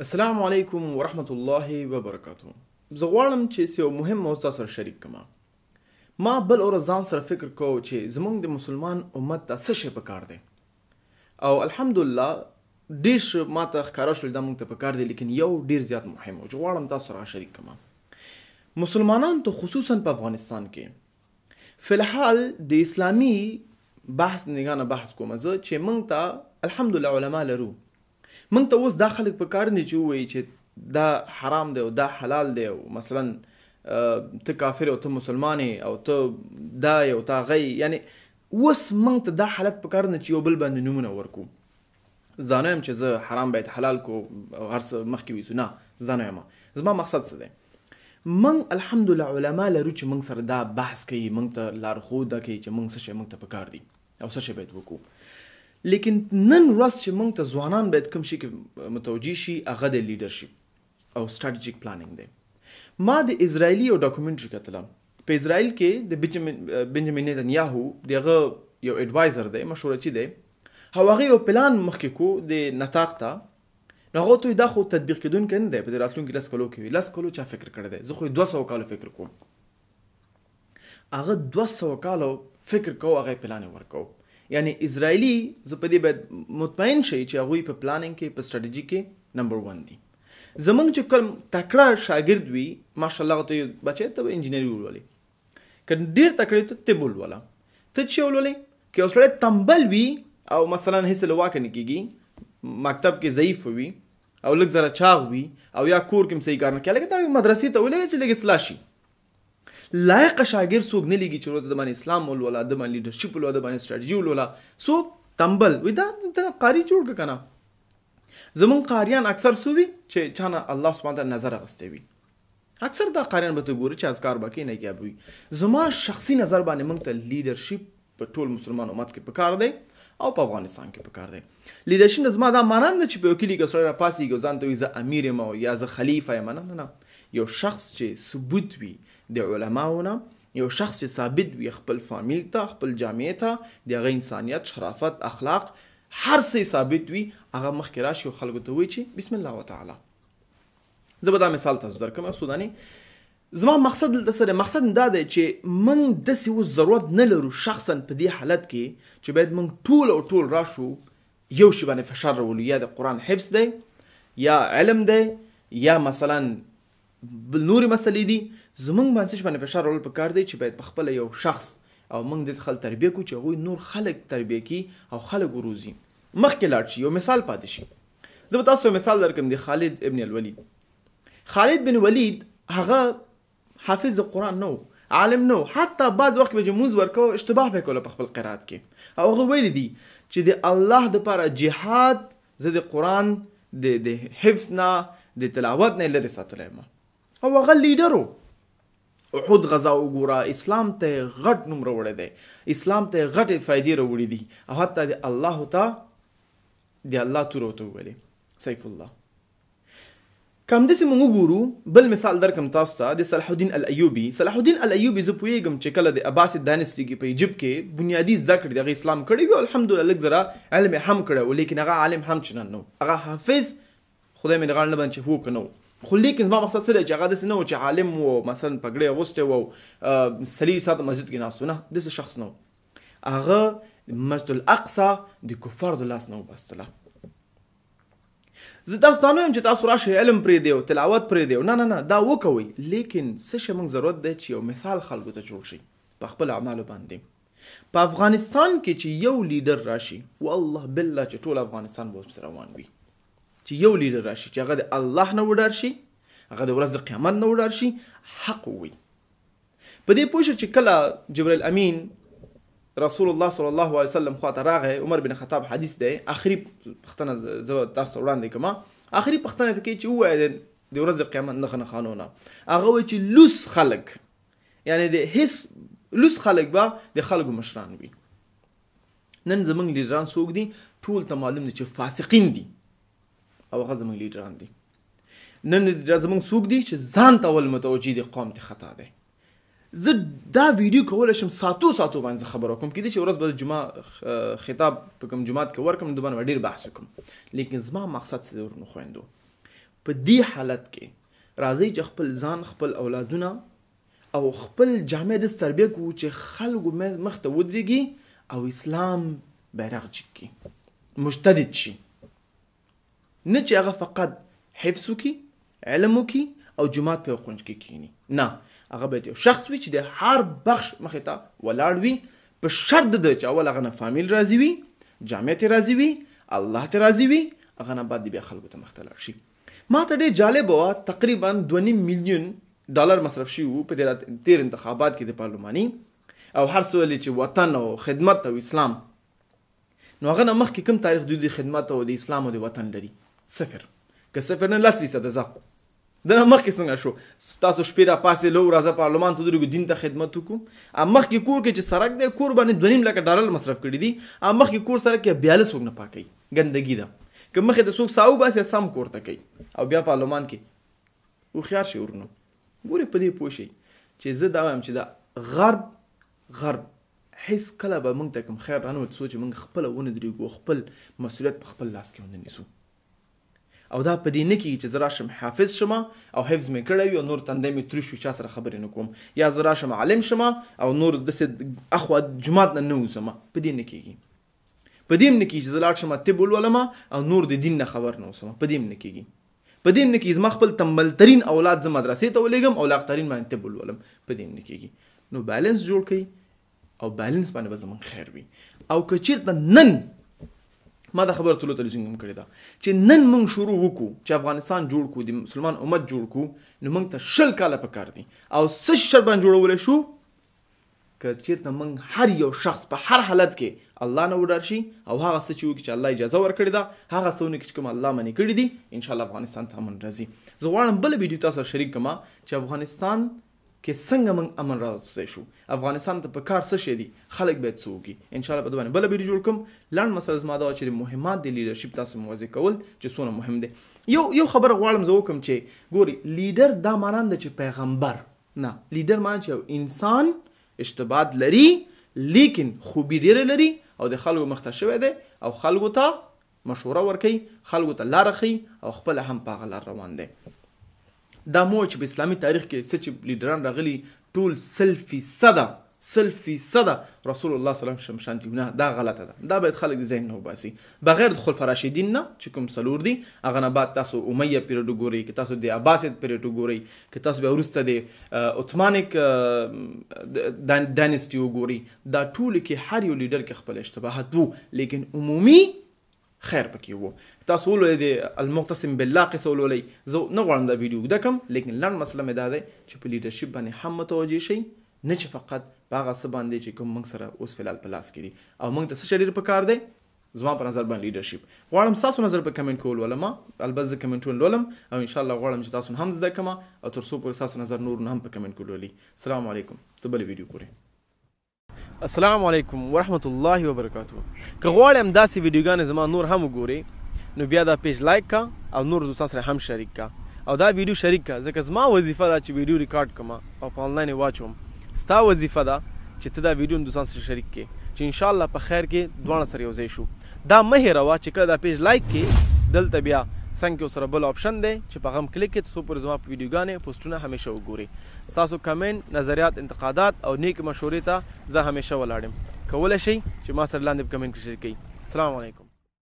السلام علیکم ورحمت الله وبرکاتو. زه غواړم چې یو مهم موضوع سره شریک کړم. ما بل ورځ ځان سره فکر کوم چې زمونږ د مسلمان امت ته څه شی پکار دی او الحمدلله ډېر ما ته ښکاره شول دا موږ ته پکار دی، لیکن یو ډېر زیات مهم و چې غواړم تاسو سره شریک کړم. مسلمانانو ته خصوصا په افغانستان کې فلحال د اسلامي بحث نگاه نه بحث کوم زه چې موږ ته الحمدلله علما لرو. موږ ته اوس دا خلک پکار نه چې ووایي چې دا حرام دی او دا حلال دی او مثلا ته کافر او ته مسلمان او ته دا او ته غي، یعنی اوس موږ ته دا حالت پکار نه چې یو بل باندې نومونه ورکو. زه نه یم چې زه حرام باید حلال کو او هر څه مخکې ویسو، نه زه نه یم. زما مقصد څه دی؟ موږ الحمدلله علما لرو چې موږ سره دا بحث کوي، موږ ته لارښوونه کوي چې موږ څه شی موږ ته پکار دی او څه شی باید وکړو. لیکن نن ورځ چې موږ ته ځوانان باید کوم شي کې متوجه شي هغه د لیډرشپ او سټراټیجیک پلانینګ دی. ما د اسرائیلي یو ډاکومنټري کتله. په اسرائیل کې د بنجامین نتنیاهو دغه یو اډوایزر دی، مشورچی دی، هغه یو پلان مخکې کو د نطاق ته. نو هغه ته دا خو تطبیق کېدونکی نه دی، په راتلونکي 10 کالو کې 10 کالو چا فکر کړی دی؟ زه خو 200 کالو فکر کوم. هغه 200 کالو فکر کو، هغه پلان ورکو. یعنی اسرائیلی زه په دې باید مطمئن شي چې هغوی په پلانینګ کې په سټراټیجي کې نمبر 1 دي. زمونږ چې کوم تکړه شاګرد وي ماشاءالله ته بچی ته انجینري ولولي، که ډېر تکړه ته طب ولوله، ته چې ولولي که یو سړی تنبل وي او مثلا هیڅ له واکه نه کېږي، مکتب کې ضعیف وي او لږ زره چاغ وي او یا کور کې هم صحیح کار نه کوي، لکه ته مدرسې ته ولېږه چې لږ اصلاح شي. لایق شاګرد څوک نه لګي چې ورته د باندې اسلام ولوله، د باندې لیډرشپ ولوله، د باندې سټراټیجي ولوله. څوک تنبل وي دا قاري جوړ که که نه. زمونږ قاریان اکثر څه وي چې چا نه الله سبحانه تعالی نظر اخیستی وي. اکثر دا قاریان به ته ګوري چې اذکار به کوي نه کیا وي. زما شخصي نظر باندې موږ ته لیډرشپ په ټول مسلمان امت کې پکار دی او په افغانستان کې پکار دی. لیډرشپ زما دا معنا نه چې په یو کلي کې سړی راپاڅېږي او ځان ته وایي زه امیر یم او یا زه خلیفه یم. نه نه نه، یو شخص چې ثبوت وي د علماو نه، یو شخص چې ثابت وي خپل فامیل ته، خپل جامعې ته، د هغه انسانیت، شرافت، اخلاق، هر څه ثابت وي، هغه مخکې راشي او خلکو ته وایي چې بسم الله وتعالی. زه به دا مثال تاسو درکړم. سوداني زما مقصد دلته څه دی؟ مقصد دا دی چې موږ داسې اوس ضرورت نه لرو شخصا په دې حالت کې چې باید موږ ټول او ټول راشو یو شي باندې فشار راولو، یا د قرآن حفظ دی یا علم دی یا مثلا بل نورې مسلې دي. زمونږ باندې څه باندې فشار راوړل پکار دی چې باید په خپله یو شخص او موږ داسې خلک تربیه کړو چې هغوی نور خلک تربیه کړي او خلک وروزي، مخکې لاړ شي، یو مثال پاتې شي. زه به تاسو یو مثال درکړم د خالد ابن الولید. خالد بن ولید هغه حافظ د قرآن نه و، عالم نه و، حتی بعض وخت به چې مونځ ورکوه اشتباه به یې کوله په خپل قرات کې. او هغه ویلی دي چې د الله دپاره جهاد زه د قرآن د حفظ نه د تلاوت نه لرې ساتلی یم. او هغه لیډر و. احد غزا وګوره، اسلام ته غټ نوم راوړی دی، اسلام ته غټې فایدې راوړي دي او حتی د الله ته د الله تور ورته وویلې سیف الله. که همداسې موږ وګورو بل مثال درکړم تاسو ته د صلاح الدین الایوبي. صلاح الدین الایوبي زه پوهېږم چې کله د عباسي دانستي کې په ایجپت کې بنیادي زده کړې د هغه اسلام کړی وي او الحمدلله لږ زره علم یې هم کړی و، لیکن هغه عالم هم چندان نه و. هغه حافظ خدای مې د غاړې نه باندې چې هو که نه و، خو لیکن زما مقصد څه دی چې هغه داسې نه و چې عالم و مثلا پګړۍ اغوستی و او 40 ساعته مسجد کې ناست و. نه، داسې شخص نه و. هغه مسجد الاقصی د کفارو د لاس نه وبستله. زه تاسو ته نه وایم چې تاسو راشئ علم پرېږدئ او تلاوت پرېږدئ، نه نه نه، دا وکوئ، لیکن څه شی موږ ضرورت دی چې یو مثال خلکو ته جوړ شي په خپل اعمالو باندې. په افغانستان کې چې یو لیډر راشي والله بالله چې ټول افغانستان به ورپسې روان وي. چې یو لیډر راشي چې هغه د الله نه وډار شي، هغه د ورځ د قیامت نه وډار شي، حق ووایي. په دې پوه شه چې کله جبرائیل امین رسول الله صلی الله علیه وسلم خواته راغی، عمر بن خطاب حدیث دی، آخري پوښتنه زه تاسو ته وړاندې کوم. آخري پوښتنه ته کوي چې ووایه د ورځ د قیامت نښه نښانونه. هغه وایي چې لوس خلک، یعنی د هیڅ لوس خلک به د خلکو مشران وي. نن زموږ لیډران څوک دي؟ ټول ته معلوم دي چې فاسقین دي او هغه زموږ لیډران دي. نن زموږ څوک دي چې ځان ته ول متوجه دي قوم ته خطا دی. زه دا ویډیو کولی شم ساتو باندې خبره وکړم، کېدای شي ورځ به د جمعه خطاب په کوم جومات کې ورکړم، د باندې ډېر بحث وکړم، لیکن زما مقصد څه دی ورونو خویندو؟ په دې حالت کې راځئ چې خپل ځان خپل اولادونه او خپل جامع داسې تربیه کړو چې خلکو مخ ته ودرېږي او اسلام بیرغ جګ کړي مجتهد شي نه چې هغه فقط حفظ وکړي علم وکړي او جومات په یو کونج کې کښېني نه هغه باید یو شخص وي چې د هر بخش مخې ته ولاړ وي په شرط د چې اول هغه نه فامیل راضي وي جامع ترې راضي وي الله ترې راضي وي هغه نه بعد بیا خلکو ته مخ ته لاړ شي ما ته ډېر جالب وه تقریبا 2.5 میلیون ډالر مصرف شوي وو په دې تېر انتخابات کې د پارلماني او هر څه ویلې چې وطن او خدمت او اسلام نو هغه نه مخکې کوم تاریخ دوی د خدمت او د اسلام او د وطن لري صفر که صفر نه 10% ځه دنه مخکې څنګه شو تاسو شپې راپاسې لو راځه پارلمان ته ودرېږو دین ته خدمت وکړو مخکې کور کې چې سړک دی کور باندې 2.5 لکه ډالر مصرف کړي دي مخکې کور سړک کې 42 څوک نه پاکوي ګندګي ده که مخې د څوک ساو باسي سم کور ته کوي او بیا پارلمان کې هوښیار شي ورنو ګورې په دې پوه شئ چې زه دا وایم چې دا غرب هیڅ کله به موږ ته کوم خیر رانه څو چې موږ خپله ونه درېږو خپل مسؤلیت په خپل لاس کې ونه نیسو او دا په دې نه کېږي چې زه راشم حافظ شم او حفظ مې کړی وي او نور تندی مې تروش وي چا سره خبرې نه کوم یا زه راشم عالم شم او نور داسې اخوا جومات نه نه وځم په دې نه کېږي په دې هم نه کېږي چې زه لاړ شم طب ولولم او نور د دین نه خبر نه اوسم په دې هم نه کېږي په دې هم نه کېږي زما خپل تنبلترین اولاد زه مدرسې ته ولېږم او لاغترین باندې طب ولولم په دې هم نه کېږي نو بیلنس جوړ کړئ او بیلنس باندې به زموږ خیر وي او که چېرته نن ما دا خبره ټولو تلویزیون هم کړې ده چې نن موږ شروع وکړو چې افغانستان جوړ کړو د مسلمان امت جوړ کړو نو موږ ته 20 کاله پکار دي او څه شر باندې جوړولی شو که چېرته موږ هر یو شخص په هر حالت کې الله نه وډار شي او هغه څه چې وکړي چې الله اجازه ورکړې ده هغه څه ونه کړي چې کوم الله منې کړي دي انشاءالله افغانستان ته امن راځي زه غواړم بله ویډیو تاسو سره شریک کړم چې افغانستان کې څنګه موږ امن راوستی شو افغانستان ته په کار څه شی دي خلک باید څه وکړي انشاءالله په دې باندې بله ویډیو جوړ کړم لنډ مسله زما دا وه چې د مهمات د لیډرشپ تاسو موضوع کول چې څونه مهم دی یو خبره غواړم زه وکړم چې ګوري لیډر دا معنا نه چې پیغمبر نه لیډر معنا چې یو انسان اشتباهات لري لیکن خوبي ډېره لري او د خلکو مخ ته شوی دی او خلکو ته مشوره ورکوي خلکو ته لاره ښیي او خپله هم په هغه لار روان دی دا مو چې په اسلامي تاریخ کې څه چې لیډران راغلي ټول 100% رسول الله صلی الله علیه وسلم شانتي نه دا غلطه ده دا باید خلک ذهن نه وباسي بغیر د خلفای راشدین نه چې کوم څلور دي هغه نه بعد تاسو امیه پیریډ وګورئ که تاسو د عباسید پیریډ وګورئ که تاسو بیا وروسته د اتمانیک ډاینسټي وګورئ دا ټول کې هر یو لیډر کې خپل اشتباهات وو لیکن عمومي خیر پکې وو تاسو ولولئ د المعتصم بالله قصه ولولئ زه نه غواړم دا ویډیو اوږده کړم لیکن لنډ مسله مې دا دی چې په لیډرشپ باندې هم متوجه شئ نه چې فقط په هغه څه باندې چې کوم موږ سره اوس فلحال په لاس کې دي او موږ ته څه شی ډېر پکار دی زما په نظر باندې لیډرشپ غواړم ستاسو نظر په کمنټ کول ولم البته زه کمنټونه لولم او انشاءالله غواړم چې تاسو هم زده کړم او تر څو پورې ستاسو نظر نور هم په کمنټ کول ولولئ السلام علیکم ته بلې ویډیو پورې السلام علیکم ورحمت الله وبرکاته که غواړم داسې ویډیوګانې زما نور هم وګورئ نو بیا دا پیج لایک کا او نور دوستان سره هم شریک کا او دا ویډیو شریک کا ځکه زما وظیفه ده چې ویډیو ریکارډ کړم او په آنلاین یې واچوم ستا وظیفه ده چې ته دا ویډیو دوستان سره شریک کړې چې انشاءالله په خیر کې دواړه سره یوځای شو دا مه هېروه چې کله دا پیج لایک کړې دلته بیا څنګ کې ورسره بل آپشن دی چې په هغه هم کلیک کړئ څو پورې زما په ویډیوګانې پوسټونه همیشه وګورئ ستاسو کمنټ نظریات انتقادات او نیک مشورې ته زه همیشه ولاړ یم کولی شئ چې ما سره لاندې په کمنټ کې شریک کړئ السلام علیکم